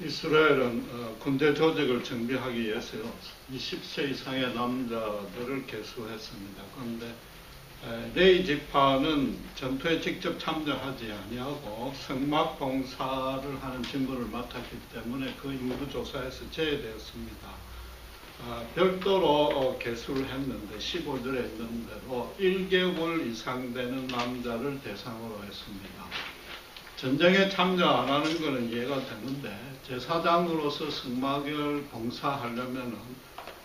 이스라엘은 군대 조직을 정비하기 위해서 20세 이상의 남자들을 계수했습니다. 그런데 레위 지파는 전투에 직접 참여하지 아니하고 성막 봉사를 하는 직무를 맡았기 때문에 그 인구 조사에서 제외되었습니다. 별도로 계수를 했는데 15절에 있는 대로 1개월 이상 되는 남자를 대상으로 했습니다. 전쟁에 참여 안 하는 것은 이해가 되는데 제사장으로서 성막을 봉사하려면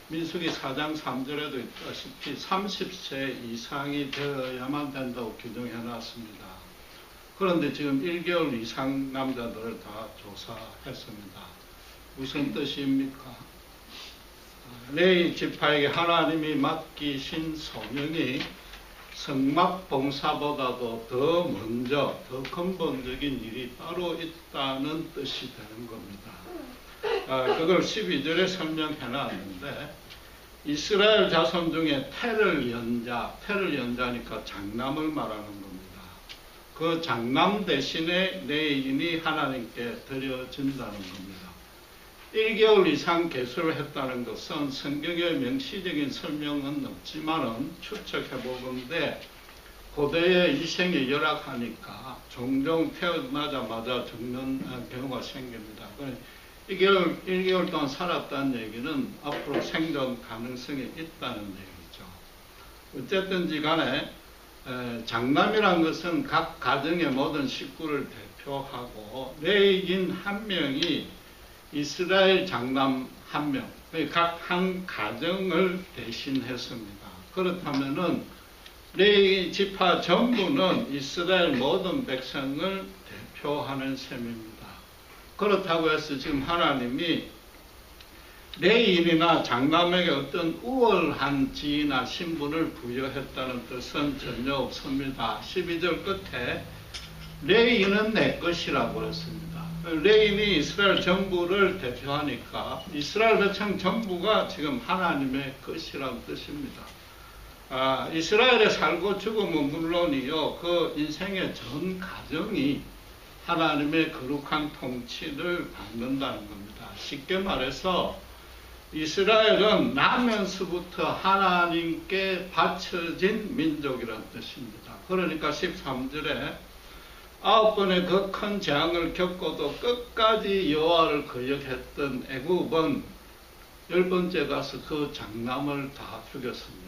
민수기 4장 3절에도 있다시피 30세 이상이 되어야만 된다고 규정해 놨습니다. 그런데 지금 1개월 이상 남자들을 다 조사했습니다. 무슨 뜻입니까? 레위 지파에게 하나님이 맡기신 소명이 성막 봉사보다도 더 먼저, 더 근본적인 일이 따로 있다는 뜻이 되는 겁니다. 그걸 12절에 설명해 놨는데, 이스라엘 자손 중에 태를 연자니까 장남을 말하는 겁니다. 그 장남 대신에 레위인이 하나님께 드려진다는 겁니다. 1개월 이상 계수를 했다는 것은 성경의 명시적인 설명은 없지만은 추측해 보건대 고대의 이생이 열악하니까 종종 태어나자마자 죽는 경우가 생깁니다. 1개월 동안 살았다는 얘기는 앞으로 생존 가능성이 있다는 얘기죠. 어쨌든지 간에 장남이란 것은 각 가정의 모든 식구를 대표하고 레위인 한 명이 이스라엘 장남 한 명, 각 한 가정을 대신했습니다. 그렇다면은 레위 지파 전부는 이스라엘 모든 백성을 대표하는 셈입니다. 그렇다고 해서 지금 하나님이 레위인이나 장남에게 어떤 우월한 지위나 신분을 부여했다는 뜻은 전혀 없습니다. 12절 끝에 레위인은 내 것이라고 했습니다. 레위인이 이스라엘 전부를 대표하니까 이스라엘 백성 전부가 지금 하나님의 것이라는 뜻입니다. 이스라엘에 살고 죽으면 물론이요, 그 인생의 전 가정이 하나님의 거룩한 통치를 받는다는 겁니다. 쉽게 말해서 이스라엘은 나면서부터 하나님께 바쳐진 민족이라는 뜻입니다. 그러니까 13절에 9번의 그 큰 재앙을 겪고도 끝까지 여호와를 거역했던 애굽은 10번째 가서 그 장남을 다 죽였습니다.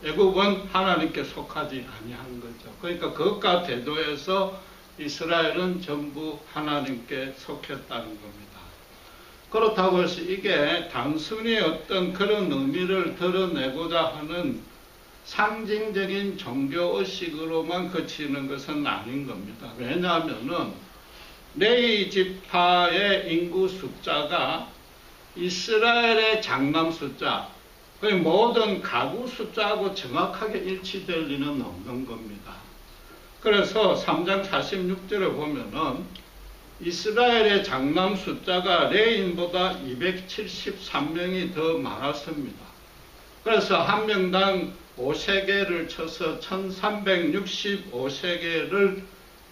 애굽은 하나님께 속하지 아니한 거죠. 그러니까 그것과 대조해서 이스라엘은 전부 하나님께 속했다는 겁니다. 그렇다고 해서 이게 단순히 어떤 그런 의미를 드러내고자 하는 상징적인 종교의식으로만 그치는 것은 아닌 겁니다. 왜냐하면은 레위 지파의 인구 숫자가 이스라엘의 장남 숫자, 그 모든 가구 숫자하고 정확하게 일치될 리는 없는 겁니다. 그래서 3장 46절에 보면은 이스라엘의 장남 숫자가 레위인보다 273명이 더 많았습니다. 그래서 한 명당 5세겔을 쳐서 1365세겔을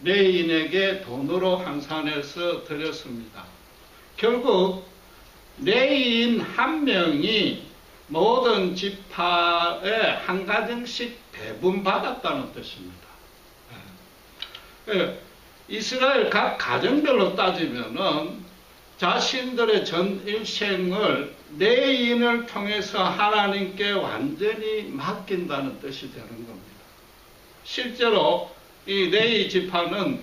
레위인에게 돈으로 환산해서 드렸습니다. 결국 레위인 한 명이 모든 지파의 한 가정씩 배분받았다는 뜻입니다. 이스라엘 각 가정별로 따지면은 자신들의 전 일생을 레위인을 통해서 하나님께 완전히 맡긴다는 뜻이 되는 겁니다. 실제로 이 레위 지파는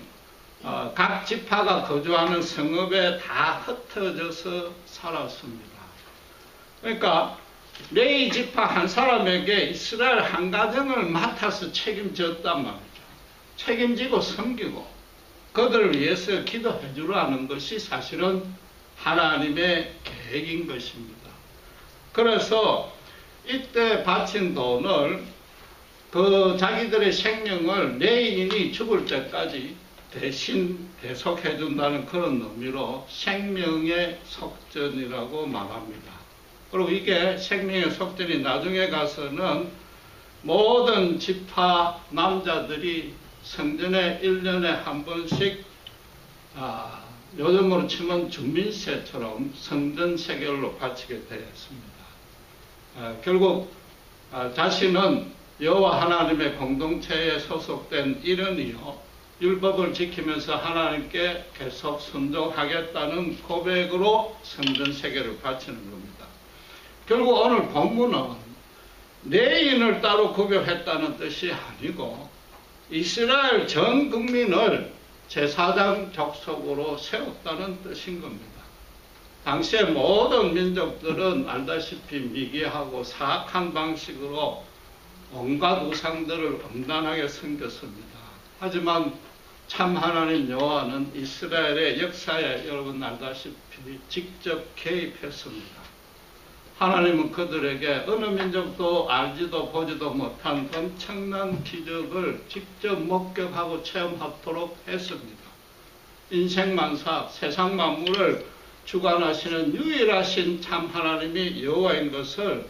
각 지파가 거주하는 성읍에 다 흩어져서 살았습니다. 그러니까 레위 지파 한 사람에게 이스라엘 한 가정을 맡아서 책임졌단 말이죠. 책임지고 섬기고 그들을 위해서 기도해 주라는 것이 사실은 하나님의 계획인 것입니다. 그래서 이때 바친 돈을 그 자기들의 생명을 레위인이 죽을 때까지 대신 대속해 준다는 그런 의미로 생명의 속전이라고 말합니다. 그리고 이게 생명의 속전이 나중에 가서는 모든 지파 남자들이 성전에 1년에 한 번씩 요즘으로 치면 주민세처럼 성전 세결로 바치게 되었습니다. 결국 자신은 여호와 하나님의 공동체에 소속된 일원이요 율법을 지키면서 하나님께 계속 순종하겠다는 고백으로 성전 세계를 바치는 겁니다. 결국 오늘 본문은 레위인을 따로 구별했다는 뜻이 아니고 이스라엘 전 국민을 제사장 족속으로 세웠다는 뜻인 겁니다. 당시의 모든 민족들은 알다시피 미개하고 사악한 방식으로 온갖 우상들을 엄란하게 섬겼습니다. 하지만 참 하나님 여호와는 이스라엘의 역사에 여러분 알다시피 직접 개입했습니다. 하나님은 그들에게 어느 민족도 알지도 보지도 못한 엄청난 기적을 직접 목격하고 체험하도록 했습니다. 인생만사, 세상 만물을 주관하시는 유일하신 참 하나님이 여호와인 것을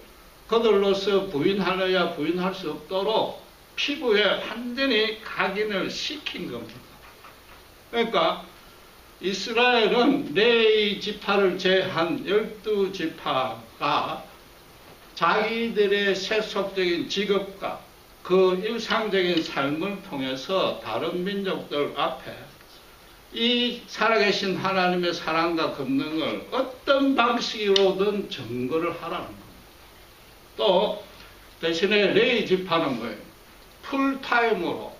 그들로서 부인하려야 부인할 수 없도록 피부에 완전히 각인을 시킨 겁니다. 그러니까 이스라엘은 레위 지파를 제한 12지파가 자기들의 세속적인 직업과 그 일상적인 삶을 통해서 다른 민족들 앞에 이 살아계신 하나님의 사랑과 권능을 어떤 방식으로든 증거를 하라는 겁니다. 또 대신에 레위 지파는 뭐예요? 풀타임으로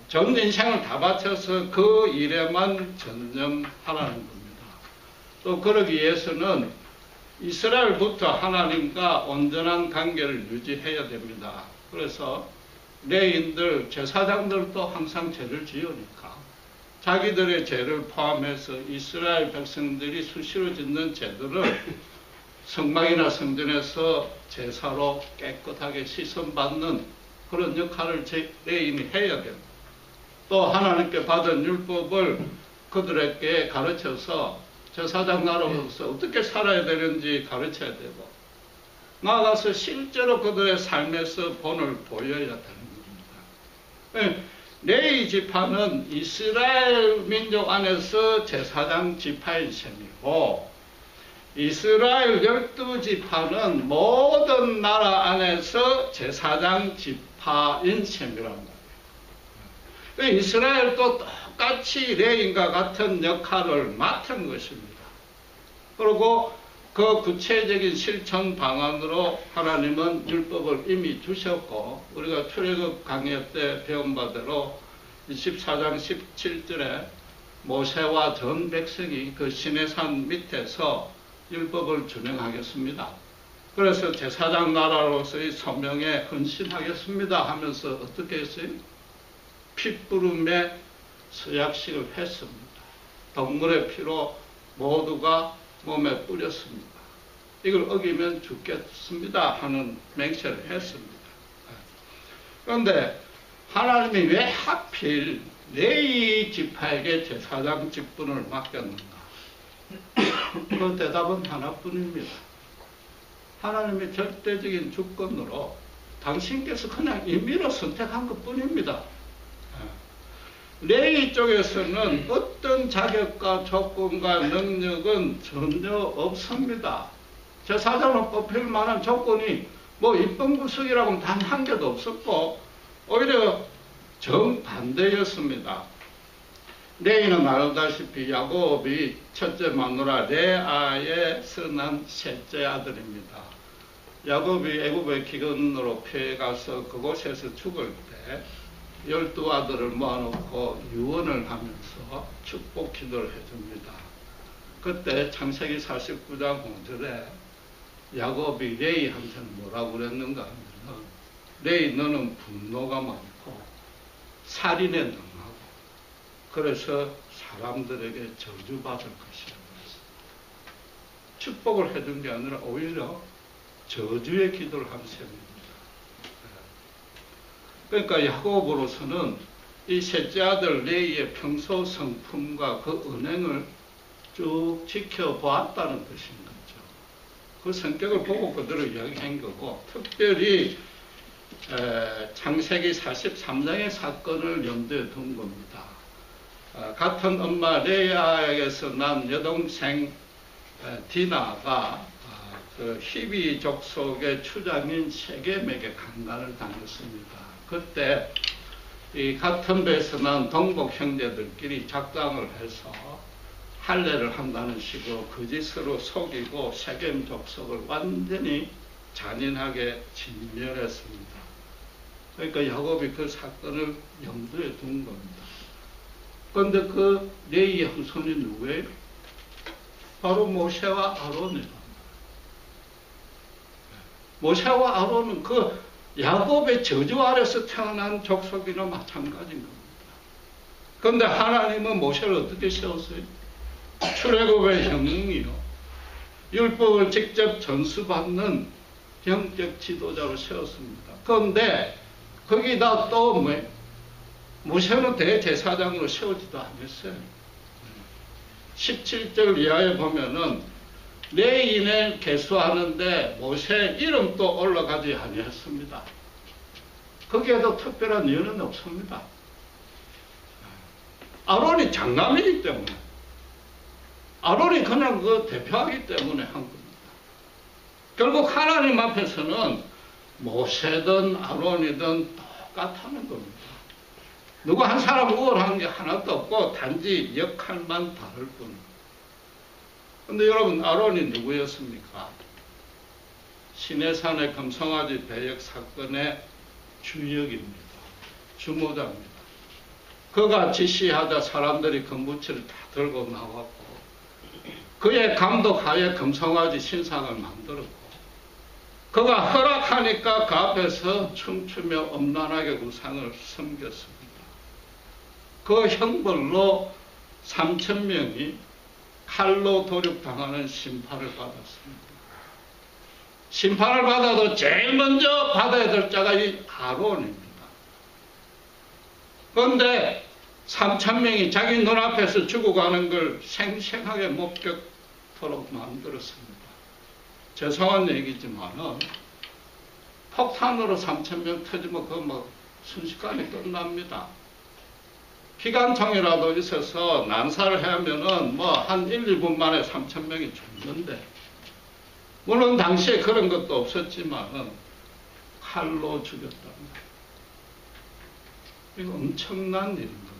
전 인생을 다 바쳐서 그 일에만 전념하라는 겁니다. 또 그러기 위해서는 이스라엘부터 하나님과 온전한 관계를 유지해야 됩니다. 그래서 레위인들, 제사장들도 항상 죄를 지으니까 자기들의 죄를 포함해서 이스라엘 백성들이 수시로 짓는 죄들을 성막이나 성전에서 제사로 깨끗하게 씻음받는 그런 역할을 레위인이 해야 됩니다. 또 하나님께 받은 율법을 그들에게 가르쳐서 제사장 나라로서 어떻게 살아야 되는지 가르쳐야 되고 나아가서 실제로 그들의 삶에서 본을 보여야 되는 겁니다. 레위 지파는 이스라엘 민족 안에서 제사장 지파인 셈이고 이스라엘 12지파는 모든 나라 안에서 제사장 지파인 셈이란 말이에요. 이스라엘도 똑같이 레위인과 같은 역할을 맡은 것입니다. 그리고 그 구체적인 실천 방안으로 하나님은 율법을 이미 주셨고 우리가 출애굽 강의 때 배운 바대로 24장 17절에 모세와 전 백성이 그 시내산 밑에서 율법을 준행하겠습니다. 그래서 제사장 나라로서의 소명에 헌신하겠습니다 하면서 어떻게 했어요? 핏부름에 서약식을 했습니다. 동물의 피로 모두가 몸에 뿌렸습니다. 이걸 어기면 죽겠습니다 하는 맹세를 했습니다. 그런데 하나님이 왜 하필 레위 지파에게 제사장 직분을 맡겼는가? 그 대답은 하나뿐입니다. 하나님의 절대적인 주권으로 당신께서 그냥 임의로 선택한 것뿐입니다. 레위 쪽에서는 어떤 자격과 조건과 능력은 전혀 없습니다. 제사장으로 뽑힐 만한 조건이 뭐 입번구석이라고는 단 한 개도 없었고 오히려 정반대였습니다. 레위는 알다시피 야곱이 첫째 마누라 레아에서 난 셋째 아들입니다. 야곱이 애굽의 기근으로 피해가서 그곳에서 죽을 때 12아들을 모아놓고 유언을 하면서 축복 기도를 해줍니다. 그때 창세기 49장 5절에 야곱이 레위한테는 뭐라고 그랬는가 하면 레위 너는 분노가 많고 살인에 능하고 그래서 사람들에게 저주받을 것이라고 했습니다. 축복을 해준 게 아니라 오히려 저주의 기도를 한 셈입니다. 그러니까 야곱으로서는 이 셋째 아들 레위의 평소 성품과 그 은행을 쭉 지켜보았다는 것인 거죠. 그 성격을 보고 그대로 이야기한 거고 특별히 창세기 43장의 사건을 염두에 둔 겁니다. 같은 엄마 레아에게서 난 여동생 디나가 그 히비 족속의 추장인 세겜에게 강간을 당했습니다. 그때 이 같은 배에서 난 동복 형제들끼리 작당을 해서 할례를 한다는 식으로 거짓으로 속이고 세겜 족속을 완전히 잔인하게 진멸했습니다. 그러니까 야곱이 그 사건을 염두에 둔 겁니다. 그런데 그 레이의 후손이 누구예요? 바로 모세와 아론이다. 모세와 아론은 그 야곱의 저주 아래서 태어난 족속이나 마찬가지인 겁니다. 그런데 하나님은 모세를 어떻게 세웠어요? 출애굽의 형이요, 율법을 직접 전수받는 영적 지도자로 세웠습니다. 그런데 거기다 또 모세는 대제사장으로 세우지도 않았어요. 17절 이하에 보면은 레인을 계수하는데 모세 이름도 올라가지 아니했습니다. 거기에도 특별한 이유는 없습니다. 아론이 장남이기 때문에, 아론이 그냥 그 대표하기 때문에 한 겁니다. 결국 하나님 앞에서는 모세든 아론이든 똑같다는 겁니다. 누구 한 사람 우월한 게 하나도 없고 단지 역할만 다를 뿐입니다. 그런데 여러분, 아론이 누구였습니까? 시내산의 금송아지 배역 사건의 주역입니다. 주모자입니다. 그가 지시하자 사람들이 금부치를 다 들고 나왔고, 그의 감독하에 금송아지 신상을 만들었고, 그가 허락하니까 그 앞에서 춤추며 엄란하게 우상을 섬겼습니다. 그 형벌로 3,000명이 칼로 도륙당하는 심판을 받았습니다. 심판을 받아도 제일 먼저 받아야 될 자가 이 아론입니다. 그런데 3,000명이 자기 눈앞에서 죽어가는 걸 생생하게 목격토록 만들었습니다. 죄송한 얘기지만은 폭탄으로 3,000명 터지면 그거 뭐 순식간에 끝납니다. 기관총이라도 있어서 난사를 하면은 뭐 한 1, 2분 만에 3,000명이 죽는데, 물론 당시에 그런 것도 없었지만은 칼로 죽였답니다. 이거 엄청난 일인 겁니다.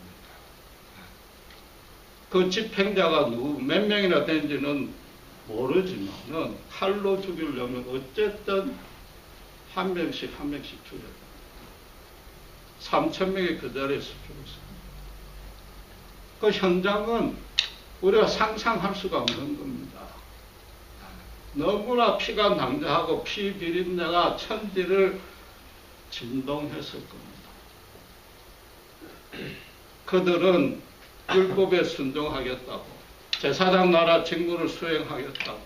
그 집행자가 몇 명이나 된지는 모르지만은 칼로 죽이려면 어쨌든 한 명씩 죽여야 됩니다. 3,000명이 그 자리에서 죽었습니다. 그 현장은 우리가 상상할 수가 없는 겁니다. 너무나 피가 낭자하고 피 비린내가 천지를 진동했을 겁니다. 그들은 율법에 순종하겠다고, 제사장 나라 직무를 수행하겠다고,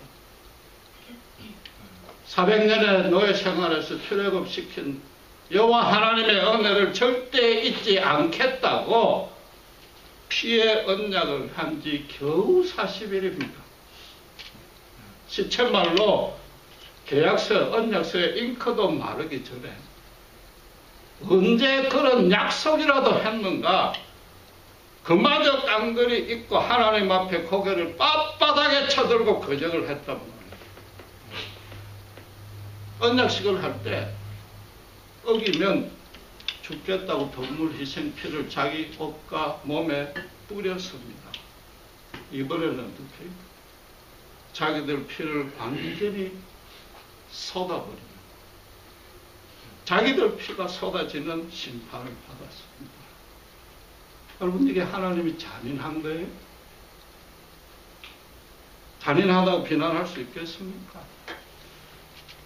400년의 노예 생활에서 출애굽시킨 여호와 하나님의 은혜를 절대 잊지 않겠다고 피의 언약을 한 지 겨우 40일입니다. 시쳇말로 계약서, 언약서에 잉크도 마르기 전에 언제 그런 약속이라도 했는가? 그마저 깡그리 입고 하나님 앞에 고개를 빳빳하게 쳐들고 거적을 했단 말이에요. 언약식을 할 때 어기면 죽겠다고 동물 희생 피를 자기 옷과 몸에 뿌렸습니다. 이번에는 어떻게 해요? 자기들 피를 완전히 쏟아버립니다. 자기들 피가 쏟아지는 심판을 받았습니다. 여러분, 이게 하나님이 잔인한 거예요? 잔인하다고 비난할 수 있겠습니까?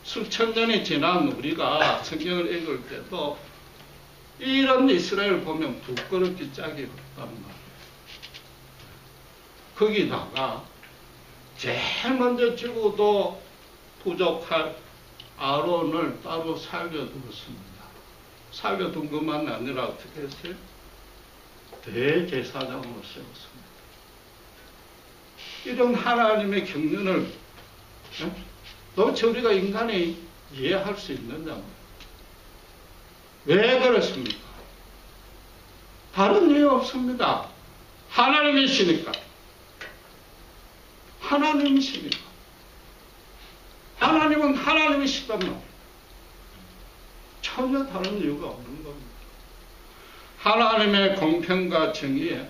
수천 년이 지난 우리가 성경을 읽을 때도 이런 이스라엘 보면 부끄럽기 짝이 없단 말이에요. 거기다가 제일 먼저 죽어도 부족할 아론을 따로 살려두었습니다. 살려둔 것만 아니라 어떻게 했어요? 대제사장으로 세웠습니다. 이런 하나님의 경륜을 도대체 우리가 인간이 이해할 수 있느냐? 왜 그렇습니까? 다른 이유 없습니다. 하나님이시니까. 하나님이시니까. 하나님은 하나님이시단 말이에요. 전혀 다른 이유가 없는 겁니다. 하나님의 공평과 정의에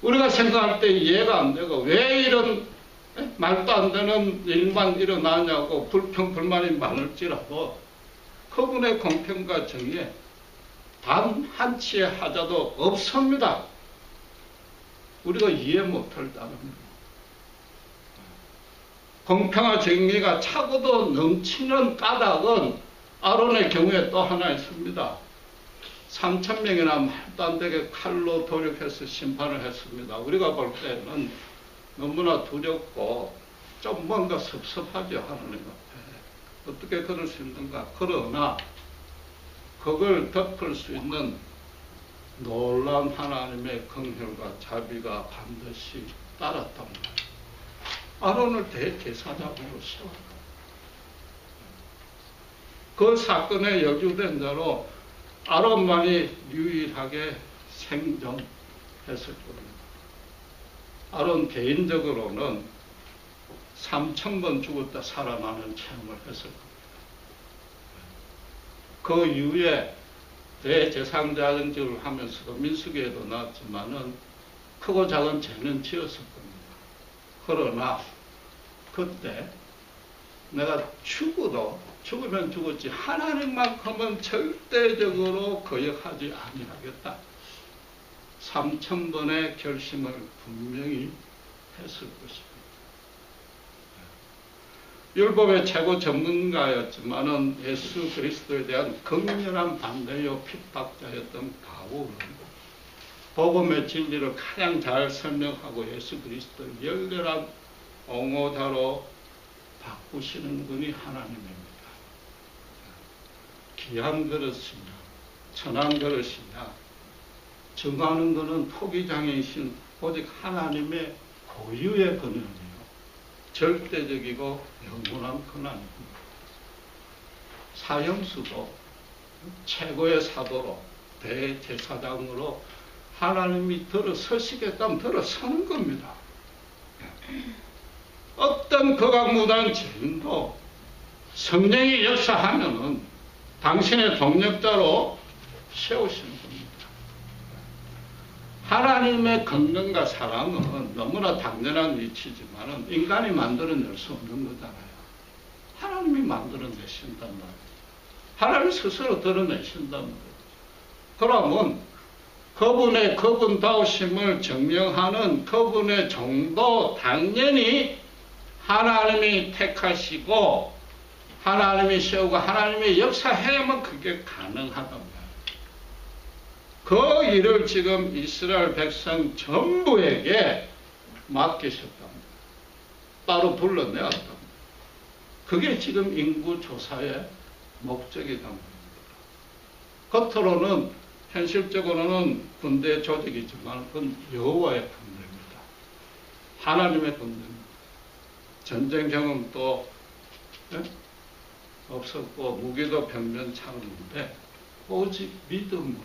우리가 생각할 때 이해가 안 되고 왜 이런 말도 안 되는 일만 일어나냐고 불평, 불만이 많을지라도 그분의 공평과 정의에 단 한치의 하자도 없습니다. 우리가 이해 못할 따름입니다. 공평한 정의가 차고도 넘치는 까닭은 아론의 경우에 또 하나 있습니다. 3,000명이나 말도 안 되게 칼로 돌격해서 심판을 했습니다. 우리가 볼 때는 너무나 두렵고 좀 뭔가 섭섭하죠. 하나님 앞에. 어떻게 그럴 수 있는가. 그러나 그걸 덮을 수 있는 놀라운 하나님의 긍휼과 자비가 반드시 따랐단 말이에요. 아론을 대제사장으로 세웠다. 그 사건에 여주된 자로 아론만이 유일하게 생존했을 겁니다. 아론 개인적으로는 3,000번 죽었다 살아나는 체험을 했을 겁니다. 그 이후에 대제사장직을 하면서도 민수기에도 나왔지만은 크고 작은 죄는 지었을 겁니다. 그러나 그때 내가 죽으면 죽었지 하나님만큼은 절대적으로 거역하지 아니하겠다. 3,000번의 결심을 분명히 했을 것입니다. 율법의 최고 전문가였지만은 예수 그리스도에 대한 극렬한 반대요 핍박자였던 바울은 복음의 진리를 가장 잘 설명하고 예수 그리스도를 열렬한 옹호자로 바꾸시는 분이 하나님입니다. 귀한 그릇이냐 천한 그릇이냐 정하는 것은 토기장이신 오직 하나님의 고유의 권한이에요. 절대적이고 영원한 권한입니다. 사형수도 최고의 사도로 대제사장으로 하나님이 들어서시겠다면 들어서는 겁니다. 어떤 거각무단 죄인도 성령이 역사하면은 당신의 동력자로 세우시는 겁니다. 하나님의 긍휼과 사랑은 너무나 당연한 위치지만 인간이 만들어낼 수 없는 거잖아요. 하나님이 만들어내신단 말이에요. 하나님 스스로 드러내신단 말이에요. 그러면 그분의 그분다우심을 증명하는 그분의 정도 당연히 하나님이 택하시고 하나님이 세우고 하나님이 역사해야만 그게 가능하단 말이에요. 그 일을 지금 이스라엘 백성 전부에게 맡기셨답니다. 따로 불러내었답니다. 그게 지금 인구조사의 목적이답니다. 겉으로는 현실적으로는 군대 조직이지만 그건 여호와의 군대입니다. 하나님의 군대입니다. 전쟁 경험도 없었고 무기도 변변찮은데 오직 믿음으로만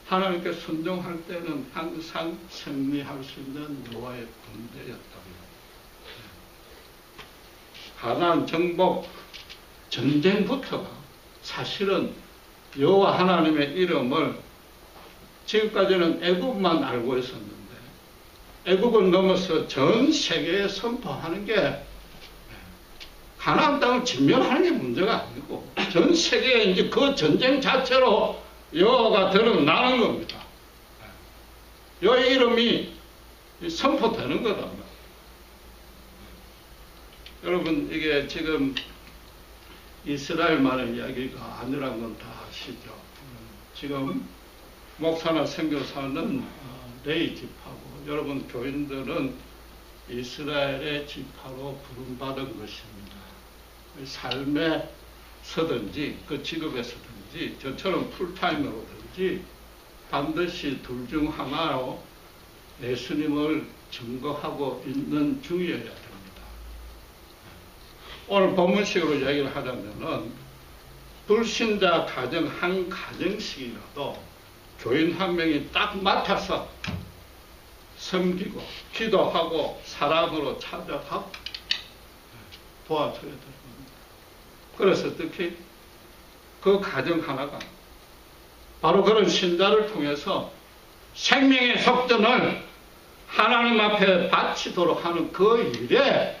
하나님께 순종할 때는 항상 승리할 수 있는 여호와의 군대였답니다. 가나안 정복 전쟁부터가 사실은 여호와 하나님의 이름을 지금까지는 애굽만 알고 있었는데 애굽을 넘어서 전 세계에 선포하는 게 가나안 땅을 진멸하는 게 문제가 아니고 전 세계에 이제 그 전쟁 자체로 여호와가 드러나는 겁니다. 여호와의 이름이 선포되는 거다. 여러분 이게 지금 이스라엘만의 이야기가 아니란 건 다 아시죠. 지금 목사나 선교사는 레위 지파고 여러분 교인들은 이스라엘의 지파로 부름받은 것입니다. 삶에 서든지 그 직업에 서든지 저처럼 풀타임으로든지 반드시 둘 중 하나로 예수님을 증거하고 있는 중이어야 됩니다. 오늘 본문식으로 이야기를 하자면은 불신자 가정 한 가정씩이라도 교인 한 명이 딱 맡아서 섬기고 기도하고 사랑으로 찾아가고 도와줘야 되는 겁니다. 그래서 특히 그 가정 하나가 바로 그런 신자를 통해서 생명의 속전을 하나님 앞에 바치도록 하는 그 일에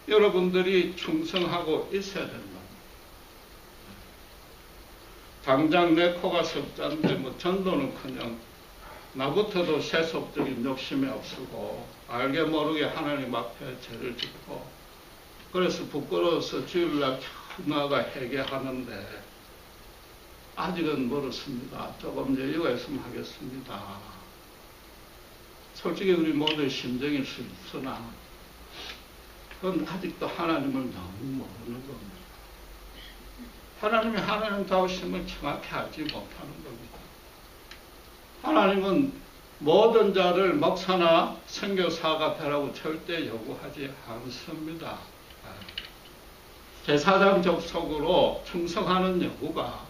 여러분들이 충성하고 있어야 된다. 당장 내 코가 석자인데 뭐 전도는커녕 나부터도 세속적인 욕심이 없고 알게 모르게 하나님 앞에 죄를 짓고 그래서 부끄러워서 주일날 나가 회개하는데 아직은 멀었습니다. 조금 여유가 있으면 하겠습니다. 솔직히 우리 모두의 심정일 수 있으나 그건 아직도 하나님을 너무 모르는 겁니다. 하나님이 하나님다우심을 정확히 알지 못하는 겁니다. 하나님은 모든 자를 목사나 선교사가 되라고 절대 요구하지 않습니다. 제사장 족속으로 충성하는 여부가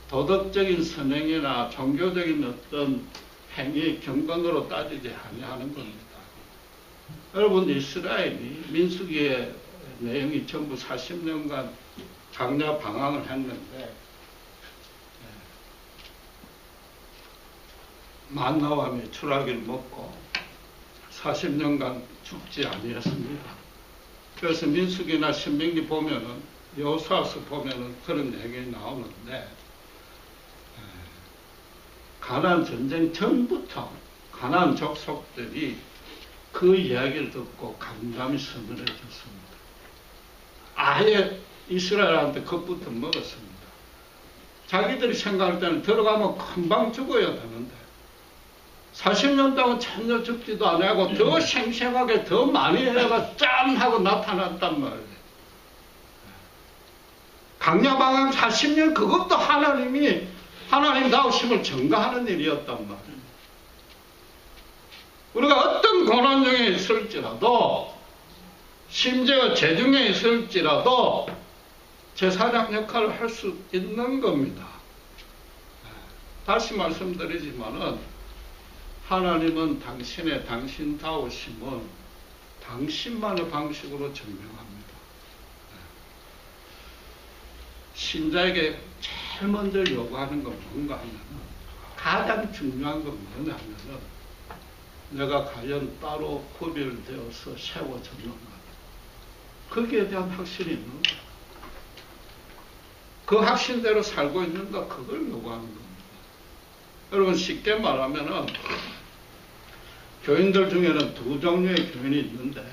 도덕적인 선행이나 종교적인 어떤 행위, 경건으로 따지지 아니하는 겁니다. 여러분, 이스라엘이 민수기의 내용이 전부 40년간 장차 방황을 했는데 만나와 메추라기를 먹고 40년간 죽지 아니었습니다. 그래서 민수기나 신명기 보면은 여호수아서 보면은 그런 내용이 나오는데 가나안 전쟁 전부터 가나안 족속들이 그 이야기를 듣고 강감히 서늘해졌습니다. 아예 이스라엘한테 겁부터 먹었습니다. 자기들이 생각할 때는 들어가면 금방 죽어야 되는데 40년 동안 전혀 죽지도 않고 더 생생하게 더 많이 해가 짠 하고 나타났단 말이에요. 강야방황 40년 그것도 하나님이 하나님다우심을 증거하는 일이었단 말이에요. 우리가 어떤 고난 중에 있을지라도 심지어 재중에 있을지라도 제사장 역할을 할 수 있는 겁니다. 다시 말씀드리지만은 하나님은 당신의 당신다우심은 당신만의 방식으로 증명합니다. 신자에게 제일 먼저 요구하는 건 뭔가 하면은 가장 중요한 건 뭐냐 하면은 내가 과연 따로 구별되어서 세워졌는가 거기에 대한 확신이 있는 거야. 그 확신대로 살고 있는가 그걸 요구하는 겁니다. 여러분 쉽게 말하면은 교인들 중에는 두 종류의 교인이 있는데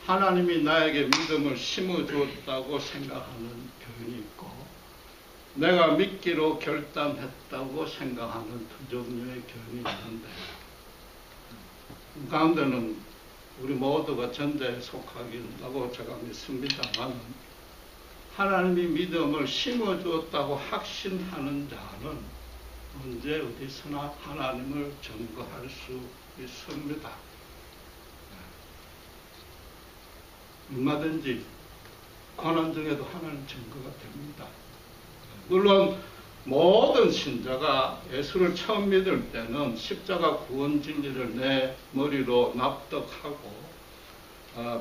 하나님이 나에게 믿음을 심어주었다고 생각하는 교인이 있고 내가 믿기로 결단했다고 생각하는 두 종류의 교인이 있는데 그 가운데는 우리 모두가 전자에 속하긴다고 제가 믿습니다만 하나님이 믿음을 심어주었다고 확신하는 자는 언제 어디서나 하나님을 증거할 수 있습니다. 얼마든지 고난 중에도 하나님 증거가 됩니다. 물론 모든 신자가 예수를 처음 믿을 때는 십자가 구원 진리를 내 머리로 납득하고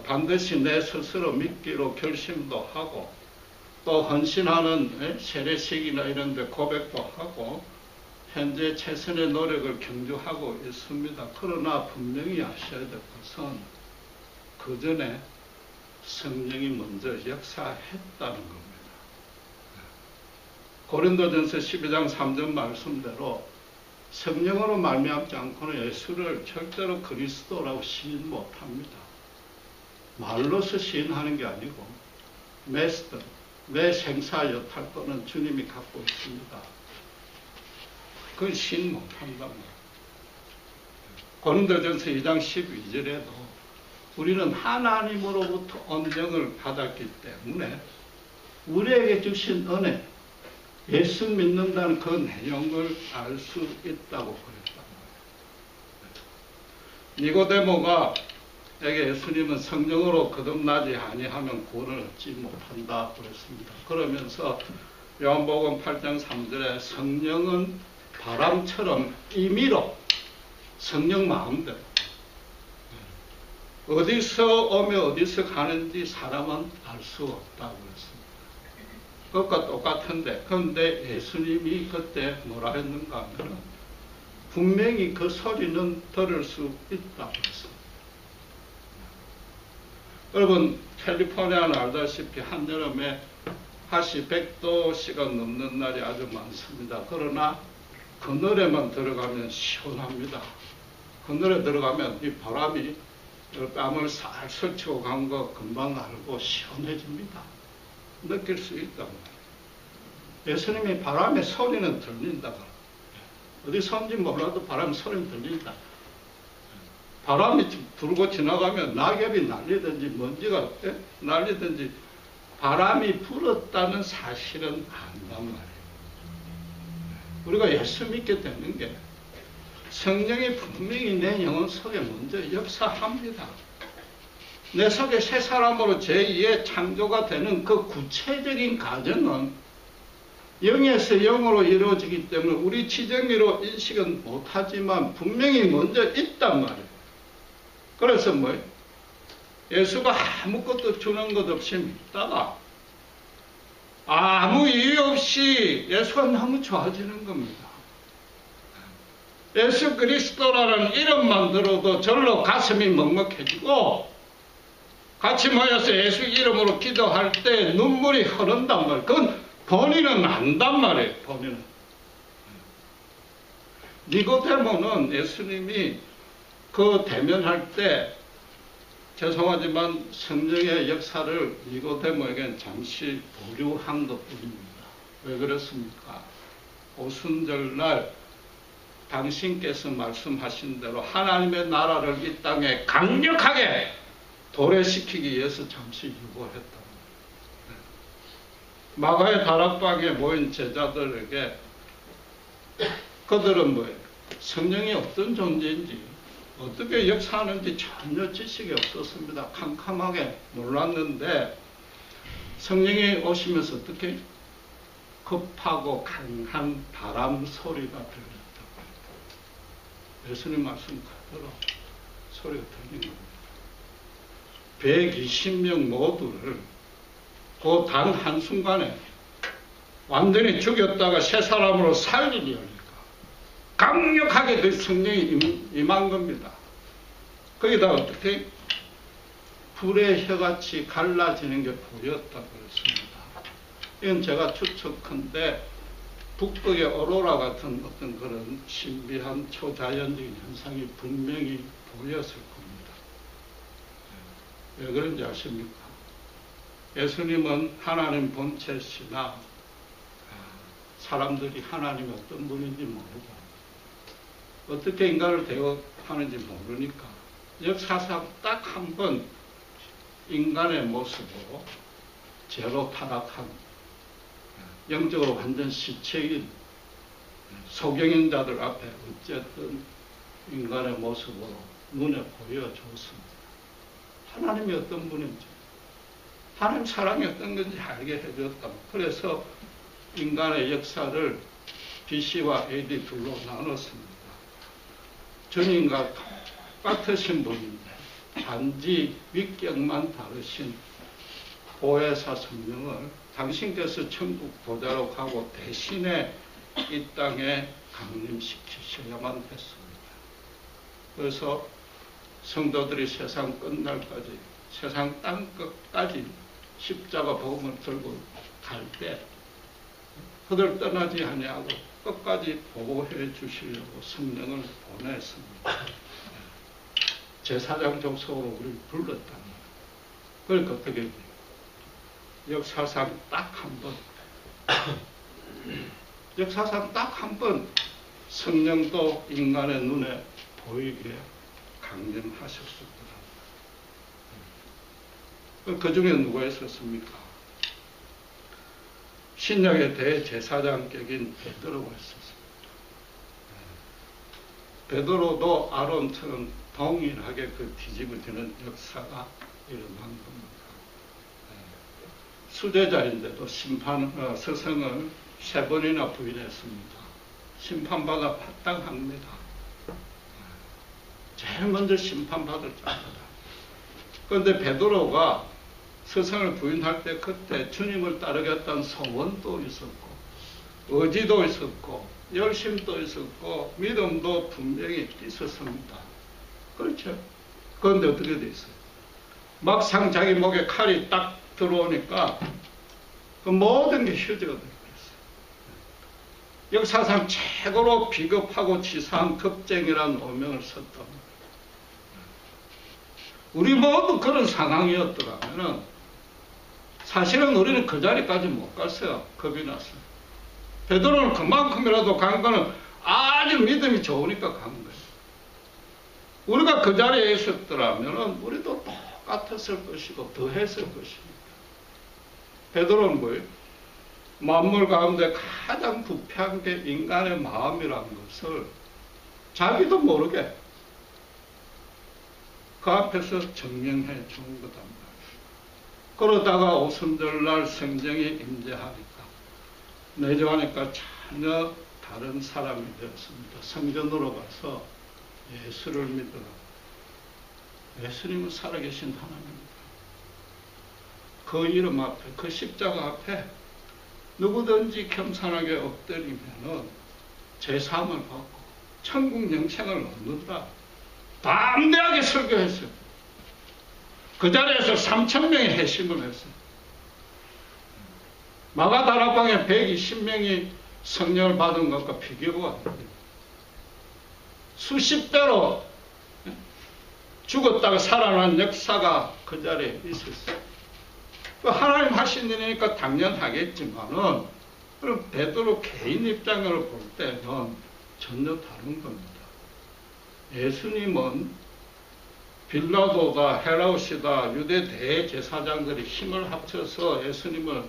반드시 내 스스로 믿기로 결심도 하고 또 헌신하는 세례식이나 이런 데 고백도 하고 현재 최선의 노력을 경주하고 있습니다. 그러나 분명히 아셔야 될 것은 그 전에 성령이 먼저 역사했다는 겁니다. 고린도전서 12장 3절 말씀대로 성령으로 말미암지 않고는 예수를 절대로 그리스도라고 시인 못합니다. 말로서 시인하는 게 아니고 메스터, 내 생사 여탈권은 주님이 갖고 있습니다. 그건 시인 못한단 말이에요. 고린도전서 2장 12절에도 우리는 하나님으로부터 언정을 받았기 때문에 우리에게 주신 은혜, 예수 믿는다는 그 내용을 알 수 있다고 그랬단 말이에요. 니고데모가 에게 예수님은 성령으로 거듭나지 아니하면 구원을 얻지 못한다 그랬습니다. 그러면서 요한복음 8장 3절에 성령은 바람처럼 임의로 성령 마음대로 어디서 오며 어디서 가는지 사람은 알 수 없다고 했습니다. 그것과 똑같은데, 그런데 예수님이 그때 뭐라 했는가 하면 분명히 그 소리는 들을 수 있다고 했습니다. 여러분, 캘리포니아는 알다시피 한여름에 한시 100도씨가 넘는 날이 아주 많습니다. 그러나 그늘에만 들어가면 시원합니다. 그늘에 들어가면 이 바람이 땀을 싹 스치고 간 거 금방 알고 시원해집니다. 느낄 수 있단 말이에요. 예수님이 바람의 소리는 들린다. 어디서 온지 몰라도 바람 소리는 들린다. 바람이 불고 지나가면 낙엽이 날리든지 먼지가 날리든지 바람이 불었다는 사실은 안단 말이에요. 우리가 예수 믿게 되는 게 성령이 분명히 내 영혼 속에 먼저 역사합니다. 내 속에 새 사람으로 제2의 창조가 되는 그 구체적인 과정은 영에서 영으로 이루어지기 때문에 우리 지정의로 인식은 못하지만 분명히 먼저 있단 말이에요. 그래서 뭐예요? 예수가 아무것도 주는 것 없이 믿다가 아무 이유 없이 예수가 너무 좋아지는 겁니다. 예수 그리스도라는 이름만 들어도 절로 가슴이 먹먹해지고 같이 모여서 예수 이름으로 기도할 때 눈물이 흐른단 말이에요. 그건 본인은 안단 말이에요. 본인은. 니고데모는 예수님이 그 대면할 때 죄송하지만 성령의 역사를 니고데모에게는 잠시 보류한 것뿐입니다. 왜 그렇습니까? 오순절날 당신께서 말씀하신 대로 하나님의 나라를 이 땅에 강력하게 도래시키기 위해서 잠시 유보했다. 마가의 다락방에 모인 제자들에게 그들은 뭐예요? 성령이 어떤 존재인지 어떻게 역사하는지 전혀 지식이 없었습니다. 캄캄하게 몰랐는데 성령이 오시면서 어떻게 급하고 강한 바람 소리가 들렸다고 했다. 예수님 말씀 그대로 소리가 들린 겁니다. 120명 모두를 그 단 한순간에 완전히 죽였다가 새 사람으로 살리려니까 강력하게 그 성령이 임한 겁니다. 거기다 어떻게 불의 혀같이 갈라지는 게 보였다고 했습니다. 이건 제가 추측컨대 북극의 오로라 같은 어떤 그런 신비한 초자연적인 현상이 분명히 보였을 겁니다. 왜 그런지 아십니까? 예수님은 하나님 본체시나 사람들이 하나님이 어떤 분인지 모르고 어떻게 인간을 대우하는지 모르니까 역사상 딱 한 번 인간의 모습으로 죄로 타락한 영적으로 완전 시체인 소경인자들 앞에 어쨌든 인간의 모습으로 눈에 보여줬습니다. 하나님이 어떤 분인지 하나님 사랑이 어떤 건지 알게 해줬다. 그래서 인간의 역사를 BC와 AD 둘로 나눴습니다. 전인과 똑같으신 분인데 단지 위격만 다르신 보혜사 성령을 당신께서 천국 보좌로 가고 대신에 이 땅에 강림시키셔야만 했습니다. 그래서 성도들이 세상 끝날까지 세상 땅 끝까지 십자가 복음을 들고 갈 때 그들 떠나지 아니하고 끝까지 보호해 주시려고 성령을 보냈습니다. 제사장 족속으로 우리를 불렀단 말이에요. 그러니까 어떻게 돼요? 역사상 딱 한 번 역사상 딱 한 번 성령도 인간의 눈에 보이게 강림하셨습니다. 그 중에 누가 있었습니까? 신약의 대제사장격인 베드로가 있었습니다. 베드로도 아론처럼 동일하게 그 뒤집어지는 역사가 일어난 겁니다. 수제자인데도 스승을 3번이나 부인했습니다. 심판받아 마땅합니다. 제일 먼저 심판받을 자입니다. 그런데 베드로가 스승을 부인할 때 그때 주님을 따르겠다는 소원도 있었고 의지도 있었고 열심도 있었고 믿음도 분명히 있었습니다. 그렇죠? 그런데 어떻게 돼 있어요? 막상 자기 목에 칼이 딱 들어오니까 그 모든 게 휴지가 되어버렸어요. 역사상 최고로 비겁하고 치사한 겁쟁이라는 오명을 썼답니다. 우리 모두 그런 상황이었더라면 사실은 우리는 그 자리까지 못 갔어요. 겁이 났어요. 베드로는 그만큼이라도 간 거는 아주 믿음이 좋으니까 간 거예요. 우리가 그 자리에 있었더라면 우리도 똑같았을 것이고 더 했을 것입니다. 베드로는 뭐예요? 만물 가운데 가장 부패한 게 인간의 마음이란 것을 자기도 모르게 그 앞에서 증명해 준 거단 말이에요. 그러다가 오순절날 성령이 임재하니까 내려가니까 전혀 다른 사람이 되었습니다. 성전으로 가서 예수를 믿어라. 예수님은 살아계신 하나님입니다. 그 이름 앞에, 그 십자가 앞에 누구든지 겸손하게 엎드리면은 제사함을 받고 천국 영생을 얻는다. 담대하게 설교했어요. 그 자리에서 3,000명이 회심을 했어요. 마가다락방에 120명이 성령을 받은 것과 비교가 안 돼요. 수십 배로 죽었다가 살아난 역사가 그 자리에 있었어요. 하나님 하신 일이니까 당연하겠지만은 그럼 베드로 개인 입장으로 볼 때는 전혀 다른 겁니다. 예수님은 빌라도다, 헤롯이다, 유대 대제사장들이 힘을 합쳐서 예수님을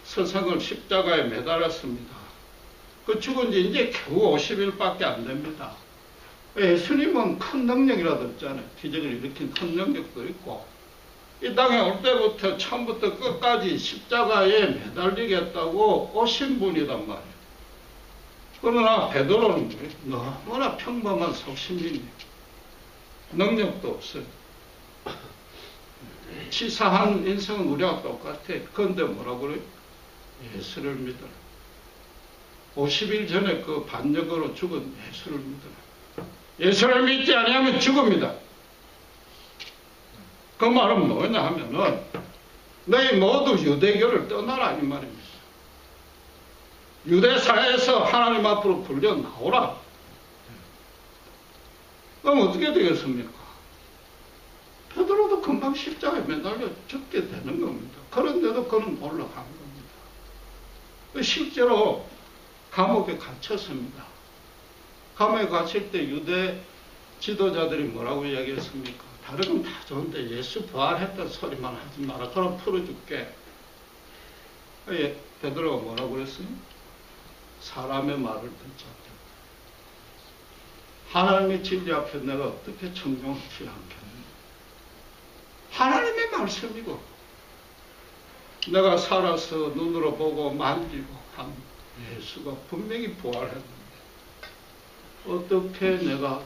스승을 십자가에 매달았습니다. 그 죽은 지 이제 겨우 50일밖에 안 됩니다. 예수님은 큰 능력이라도 없잖아요. 기적을 일으킨 큰 능력도 있고 이 땅에 올 때부터 처음부터 끝까지 십자가에 매달리겠다고 오신 분이단 말이에요. 그러나 베드로는 너무나 평범한 속신이에요. 능력도 없어요. 치사한 인생은 우리와 똑같아. 그런데 뭐라고 그래요? 예수를 믿어라. 50일 전에 그 반역으로 죽은 예수를 믿어라. 예수를 믿지 아니하면 죽습니다. 그 말은 뭐냐 하면은 너희 모두 유대교를 떠나라 이 말입니다. 유대사에서 하나님 앞으로 불려 나오라. 그럼 어떻게 되겠습니까? 베드로도 금방 십자가에 매달려 죽게 되는 겁니다. 그런데도 그는 올라간 겁니다. 실제로 감옥에 갇혔습니다. 감옥에 갇힐 때 유대 지도자들이 뭐라고 이야기했습니까? 다른 건 다 좋은데 예수 부활했다는 소리만 하지 마라. 그럼 풀어줄게. 베드로가 뭐라고 그랬어요? 사람의 말을 듣지 않겠다. 하나님의 진리 앞에 내가 어떻게 청종하지 않겠느냐. 하나님의 말씀이고 내가 살아서 눈으로 보고 만지고 한 예수가 분명히 부활했는데 어떻게 내가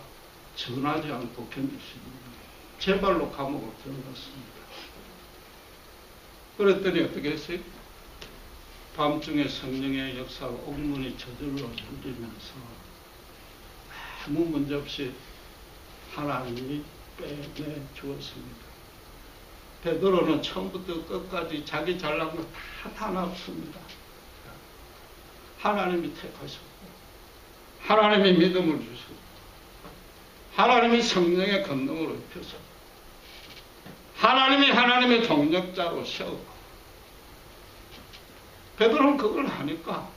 전하지 않고 견딜 수 있느냐. 제 발로 감옥을 들어갔습니다. 그랬더니 어떻게 했어요? 밤중에 성령의 역사가 옥문이 저절로 열리면서 아무 문제 없이 하나님이 빼내 주었습니다. 베드로는 처음부터 끝까지 자기 잘난 거 다 나왔습니다. 하나님이 택하셨고 하나님이 믿음을 주셨고 하나님이 성령의 권능으로 입혀서 하나님이 하나님의 동력자로 세우고 베드로는 그걸 하니까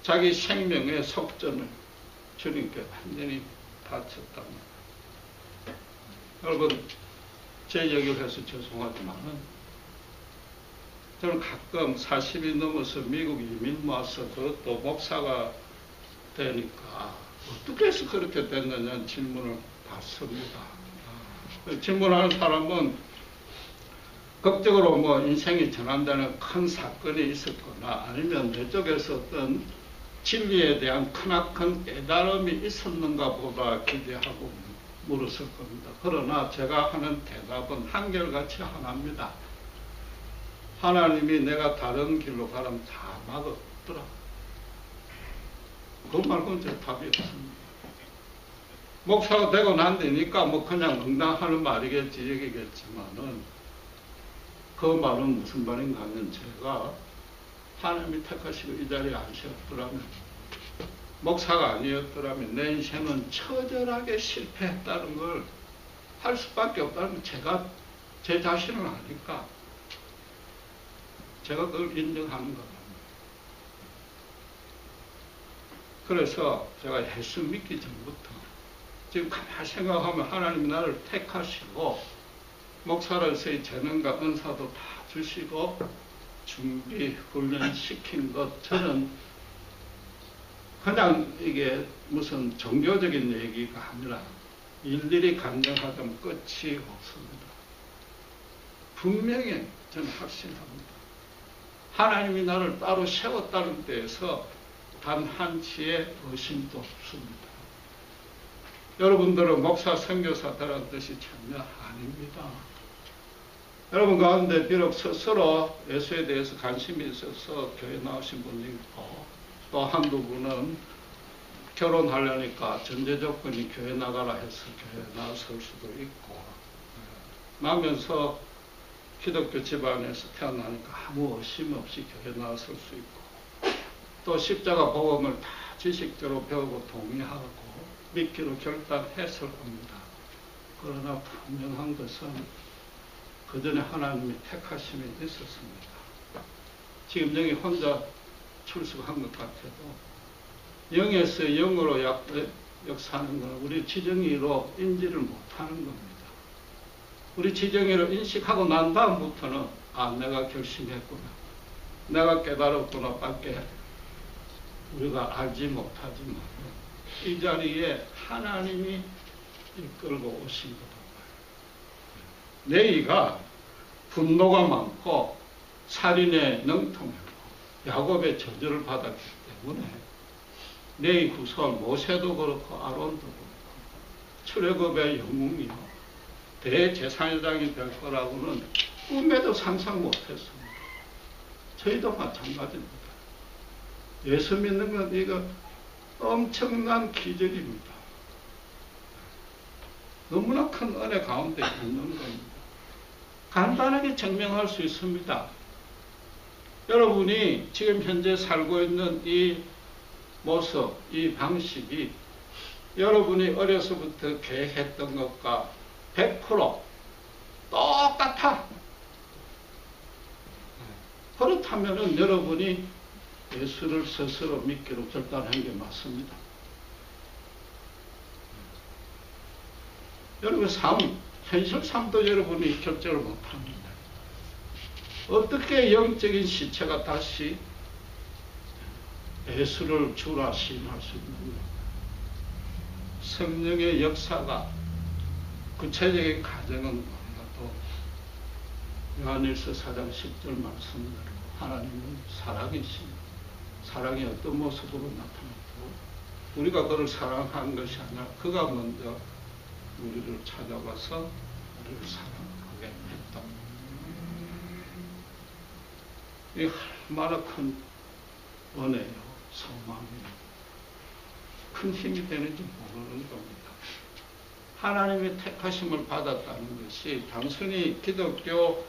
자기 생명의 속전을 주님께 완전히 바쳤답니다. 여러분 제 얘기를 해서 죄송하지만은 저는 가끔 40이 넘어서 미국 이민 와서 그것도 목사가 되니까 어떻게 해서 그렇게 됐느냐는 질문을 받습니다. 질문하는 사람은 극적으로 뭐 인생이 전환되는 큰 사건이 있었거나 아니면 내 쪽에서 어떤 진리에 대한 크나큰 깨달음이 있었는가 보다 기대하고 물었을 겁니다. 그러나 제가 하는 대답은 한결같이 하나입니다. 하나님이 내가 다른 길로 가라면 다 막았더라. 그거 말고는 제 답이 없습니다. 목사가 되고 난 뒤니까 뭐 그냥 응당하는 말이겠지, 얘기겠지만은 그 말은 무슨 말인가 하면 제가 하나님이 택하시고 이 자리에 앉으셨더라면, 목사가 아니었더라면 내 인생은 처절하게 실패했다는 걸 할 수밖에 없다는 걸 제가 제 자신을 아니까 제가 그걸 인정하는 겁니다. 그래서 제가 예수 믿기 전부터 지금 가만히 생각하면 하나님이 나를 택하시고 목사로서의 재능과 은사도 다 주시고 준비, 훈련시킨 것, 저는 그냥 이게 무슨 종교적인 얘기가 아니라 일일이 간증하자면 끝이 없습니다. 분명히 저는 확신합니다. 하나님이 나를 따로 세웠다는 데에서 단 한치의 의심도 없습니다. 여러분들은 목사, 선교사 되라는 뜻이 전혀 아닙니다. 여러분 가운데 비록 스스로 예수에 대해서 관심이 있어서 교회 나오신 분이 있고, 또 한두 분은 결혼하려니까 전제 조건이 교회 나가라 해서 교회 나설 수도 있고, 나면서 기독교 집안에서 태어나니까 아무 의심 없이 교회 나설 수 있고, 또 십자가 복음을 다 지식적으로 배우고 동의하고 믿기로 결단했을 겁니다. 그러나 분명한 것은 그 전에 하나님이 택하심이 있었습니다. 지금 여기 혼자 출석한 것 같아도 영에서 영으로 역사하는 것은 우리 지정의로 인지를 못하는 겁니다. 우리 지정의로 인식하고 난 다음부터는 내가 결심했구나, 내가 깨달았구나 밖에 우리가 알지 못하지만 이 자리에 하나님이 이끌고 오신 거다. 레위가 분노가 많고 살인에 능통하고 야곱의 저주를 받았기 때문에 레위 후손 모세도 그렇고 아론도 그렇고 출애굽의 영웅이요 대제사장이 될 거라고는 꿈에도 상상 못했습니다. 저희도 마찬가지입니다. 예수 믿는 건 이거 엄청난 기적입니다. 너무나 큰 은혜 가운데 있는 겁니다. 간단하게 증명할 수 있습니다. 여러분이 지금 현재 살고 있는 이 모습, 이 방식이 여러분이 어려서부터 계획했던 것과 100% 똑같아. 그렇다면 여러분이 예수를 스스로 믿기로 결단한 게 맞습니다. 여러분 현실 삶도 여러분이 결정을 못합니다. 어떻게 영적인 시체가 다시 예수를 주라 시인할 수 있는가? 성령의 역사가 구체적인 가정은 몰라도 요한일서 4장 10절 말씀대로 하나님은 사랑이십니다. 사랑이 어떤 모습으로 나타났고 우리가 그를 사랑한 것이 아니라 그가 먼저 우리를 찾아와서 우리를 사랑하게 했다. 이 얼마나 큰 은혜요, 소망이요, 큰 힘이 되는지 모르는 겁니다. 하나님의 택하심을 받았다는 것이 단순히 기독교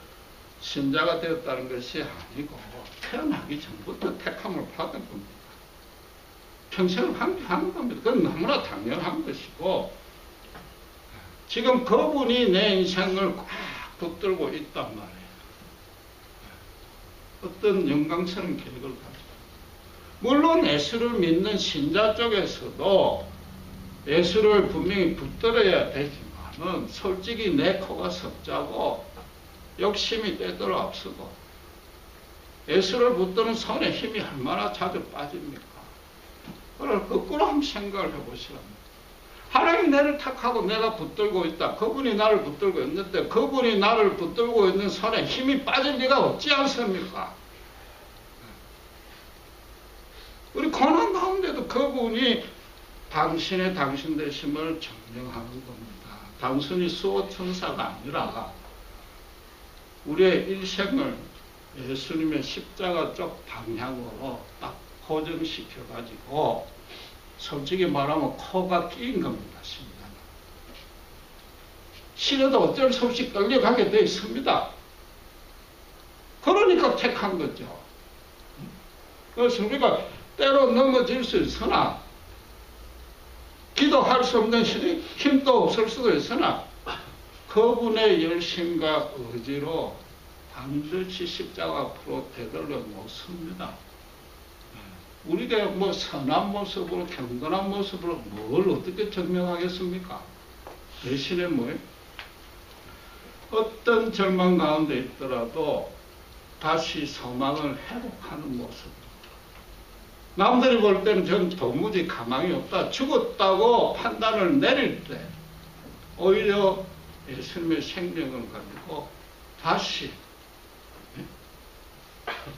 신자가 되었다는 것이 아니고 태어나기 전부터 택함을 받은 겁니다. 평생을 함께하는 겁니다. 그건 너무나 당연한 것이고 지금 그분이 내 인생을 꽉 붙들고 있단 말이에요. 어떤 영광스러운 계획을 가지고 물론 예수를 믿는 신자 쪽에서도 예수를 분명히 붙들어야 되지만은 솔직히 내 코가 석자고 욕심이 때들어 앞서고 예수를 붙드는 손에 힘이 얼마나 자주 빠집니까? 그걸 거꾸로 한번 생각을 해보시랍니다. 하나님이 나를 택하고 내가 붙들고 있다. 그분이 나를 붙들고 있는데 그분이 나를 붙들고 있는 손에 힘이 빠질 리가 없지 않습니까? 우리 고난 가운데도 그분이 당신의 당신 되심을 증명하는 겁니다. 단순히 수호천사가 아니라 우리의 일생을 예수님의 십자가 쪽 방향으로 딱 고정시켜가지고 솔직히 말하면 코가 끼인 겁니다. 심장에. 싫어도 어쩔 수 없이 끌려가게 되어 있습니다. 그러니까 택한 거죠. 그래서 우리가 때로 넘어질 수 있으나 기도할 수 없는 힘도 없을 수도 있으나 그분의 열심과 의지로 반드시 십자가 앞으로 되돌려 놓습니다. 우리가 뭐 선한 모습으로 경건한 모습으로 뭘 어떻게 증명하겠습니까? 대신에 뭐예요? 어떤 절망 가운데 있더라도 다시 소망을 회복하는 모습. 남들이 볼 때는 전 도무지 가망이 없다. 죽었다고 판단을 내릴 때 오히려 예수님의 생명을 가지고 다시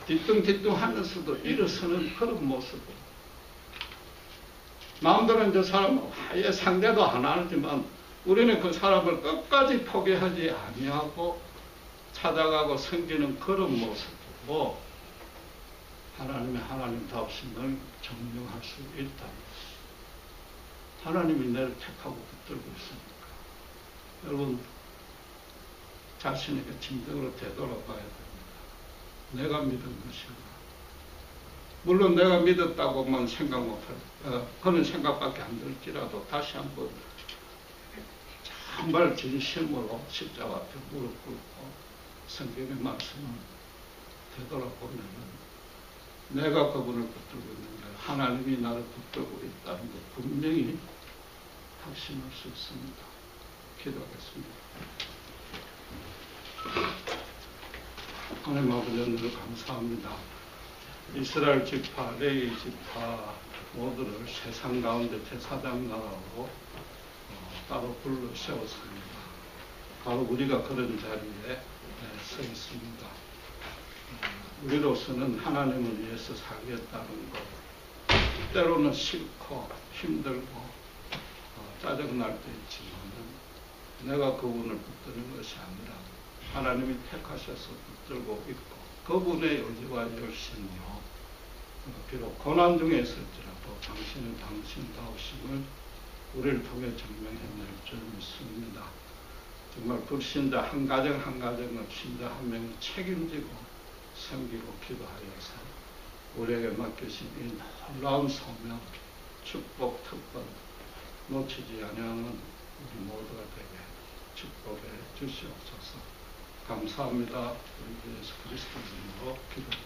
뒤뚱뒤뚱 하면서도 일어서는 그런 모습. 남들은 저 사람 아예 상대도 안 하지만 우리는 그 사람을 끝까지 포기하지 아니하고 찾아가고 섬기는 그런 모습이고 하나님의 하나님답심을 증명할 수 있다. 하나님이 나를 택하고 붙들고 있으니까 여러분 자신에게 진정으로 되돌아봐야 됩니다. 내가 믿은 것인가? 물론 내가 믿었다고만 생각 못할 그런 생각밖에 안 들지라도 다시 한번 정말 진심으로 십자가 앞에 무릎 꿇고 성경의 말씀을 되돌아보면 내가 그분을 붙들고 있는 게 하나님이 나를 붙들고 있다는 것 분명히 확신할 수 있습니다. 기도하겠습니다. 하나님 아버지 늘 감사합니다. 이스라엘 지파, 레위 지파 모두를 세상 가운데 제사장 나라로 따로 불러 세웠습니다. 바로 우리가 그런 자리에 서 있습니다. 우리로서는 하나님을 위해서 살겠다는 것, 때로는 싫고 힘들고 짜증날 때 있지만 내가 그분을 붙드는 것이 아니라 하나님이 택하셔서 붙들고 있고 그분의 의지와 열심으로 비록 고난 중에 있을지라도 당신은 당신다우심을 우리를 통해 증명해낼 줄 믿습니다. 정말 불신자 한 가정 한 가정을 신자 한 명이 책임지고 섬기고 기도하여서 우리에게 맡기신 이 놀라운 소명, 축복, 특권 놓치지 아니하는 우리 모두가 되게 축복해 주시옵소서. 감사합니다. 우리 예수 그리스도 이름으로 기도합니다.